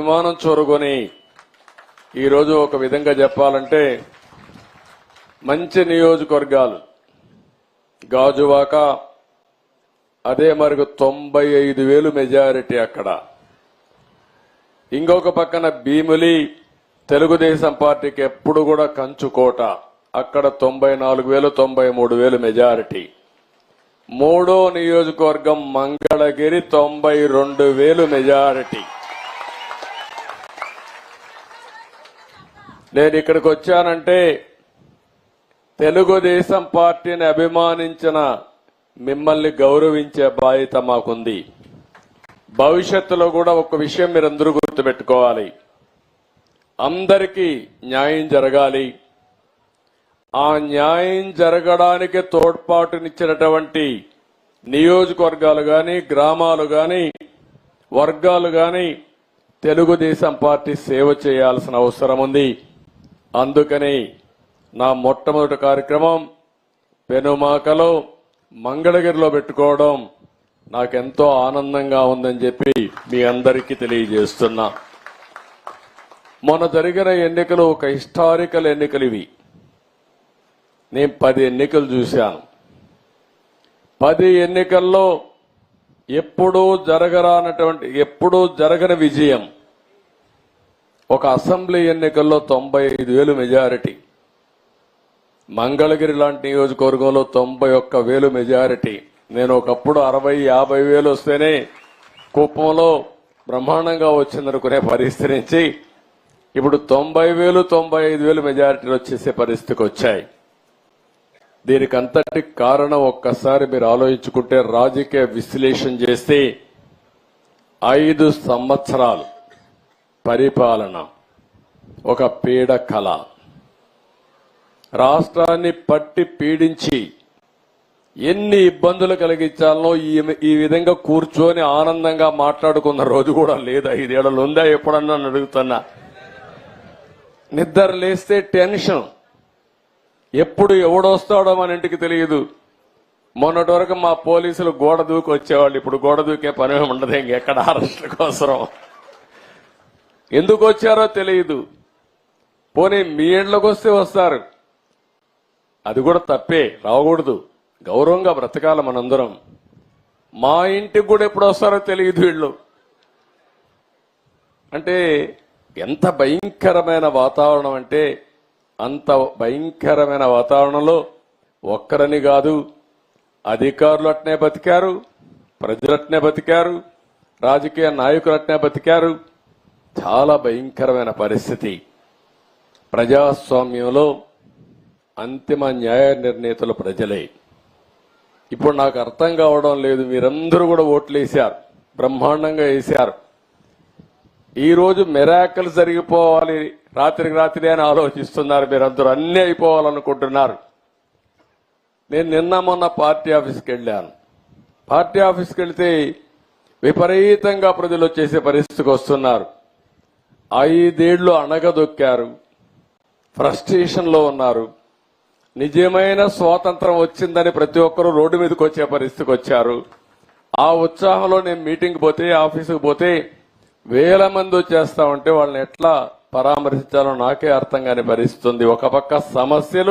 అభిమానం చూరుకొని ఈరోజు ఒక విధంగా చెప్పాలంటే మంచి నియోజకవర్గాలు గాజువాక అదే మరికి 95,000 మెజారిటీ అక్కడ. ఇంకొక పక్కన భీమిలి తెలుగుదేశం పార్టీకి ఎప్పుడు కూడా కంచుకోట, అక్కడ 94,000 93,000 మెజారిటీ. మూడో నియోజకవర్గం మంగళగిరి 92,000 మెజారిటీ. నేను ఇక్కడికి వచ్చానంటే తెలుగుదేశం పార్టీని అభిమానించిన మిమ్మల్ని గౌరవించే బాధ్యత మాకుంది. భవిష్యత్తులో కూడా ఒక విషయం మీరందరూ గుర్తుపెట్టుకోవాలి, అందరికీ న్యాయం జరగాలి. ఆ న్యాయం జరగడానికి తోడ్పాటునిచ్చినటువంటి నియోజకవర్గాలు గాని, గ్రామాలు గాని, వర్గాలు గాని తెలుగుదేశం పార్టీ సేవ చేయాల్సిన అవసరం ఉంది. అందుకని నా మొట్టమొదటి కార్యక్రమం పెనుమాకలో మంగళగిరిలో పెట్టుకోవడం నాకెంతో ఆనందంగా ఉందని చెప్పి మీ అందరికీ తెలియజేస్తున్నా. మొన్న జరిగిన ఎన్నికలు ఒక హిస్టారికల్ ఎన్నికలు ఇవి. నేను 10 ఎన్నికలు చూశాను. 10 ఎన్నికల్లో ఎప్పుడూ జరగని విజయం. ఒక అసెంబ్లీ ఎన్నికల్లో 95,000 మెజారిటీ, మంగళగిరి లాంటి నియోజకవర్గంలో 91,000 మెజారిటీ. నేను ఒకప్పుడు 60,000-50,000 వస్తేనే కుప్పంలో బ్రహ్మాండంగా వచ్చిందనుకునే పరిస్థితి నుంచి ఇప్పుడు 90,000-95,000 మెజారిటీలు వచ్చేసే పరిస్థితికి వచ్చాయి. దీనికి అంతటి కారణం ఒక్కసారి మీరు ఆలోచించుకుంటే, రాజకీయ విశ్లేషణ చేస్తే 5 సంవత్సరాలు పరిపాలన, ఒక పీడ కళ, రాష్ట్రాన్ని పట్టి పీడించి ఎన్ని ఇబ్బందులు కలిగించాలనో ఈ విధంగా కూర్చొని ఆనందంగా మాట్లాడుకున్న రోజు కూడా లేదు. 5 ఏళ్లు ఉందా ఎప్పుడన్నా అడుగుతున్నా. నిద్ర లేస్తే టెన్షన్, ఎప్పుడు ఎవడొస్తాడో మన ఇంటికి తెలియదు. మొన్నటి వరకు మా పోలీసులు గోడ దూకి వచ్చేవాళ్ళు, ఇప్పుడు గోడ దూకే పని ఉండదు. ఇంకెక్కడ అరెస్టుల కోసం ఎందుకు వచ్చారో తెలియదు. పోనీ మీ ఇంట్లోకి వస్తే వస్తారు, అది కూడా తప్పే, రాకూడదు. గౌరవంగా బ్రతకాల మనందరం. మా ఇంటికి కూడా ఎప్పుడు వస్తారో తెలియదు వీళ్ళు. అంటే ఎంత భయంకరమైన వాతావరణం అంటే, అంత భయంకరమైన వాతావరణంలో ఒక్కరని కాదు, అధికారులు అట్నే బతికారు, ప్రజలు అట్నే బతికారు, రాజకీయ నాయకులు అట్నే బతికారు. చాలా భయంకరమైన పరిస్థితి. ప్రజాస్వామ్యంలో అంతిమ న్యాయ నిర్ణేతలు ప్రజలే. ఇప్పుడు నాకు అర్థం కావడం లేదు, మీరందరూ కూడా ఓట్లు వేశారు, బ్రహ్మాండంగా వేశారు. ఈరోజు మిరాకిల్ జరిగిపోవాలి, రాత్రికి రాత్రి అని ఆలోచిస్తున్నారు. మీరందరూ అన్నీ అయిపోవాలనుకుంటున్నారు. నేను నిన్న మొన్న పార్టీ ఆఫీస్కి వెళ్ళాను. పార్టీ ఆఫీస్కి వెళ్తే విపరీతంగా ప్రజలు వచ్చేసే పరిస్థితికి వస్తున్నారు. 5 ఏళ్లు అణగదొక్కారు, ఫ్రస్ట్రేషన్ లో ఉన్నారు. నిజమైన స్వాతంత్రం వచ్చిందని ప్రతి ఒక్కరూ రోడ్డు మీదకి వచ్చే పరిస్థితికి వచ్చారు. ఆ ఉత్సాహంలో నేను మీటింగ్ పోతే, ఆఫీసుకు పోతే 1000 మంది వచ్చేస్తా ఉంటే వాళ్ళని ఎట్లా పరామర్శించాలో నాకే అర్థం కాని పరిస్థితి ఉంది. ఒక పక్క సమస్యలు,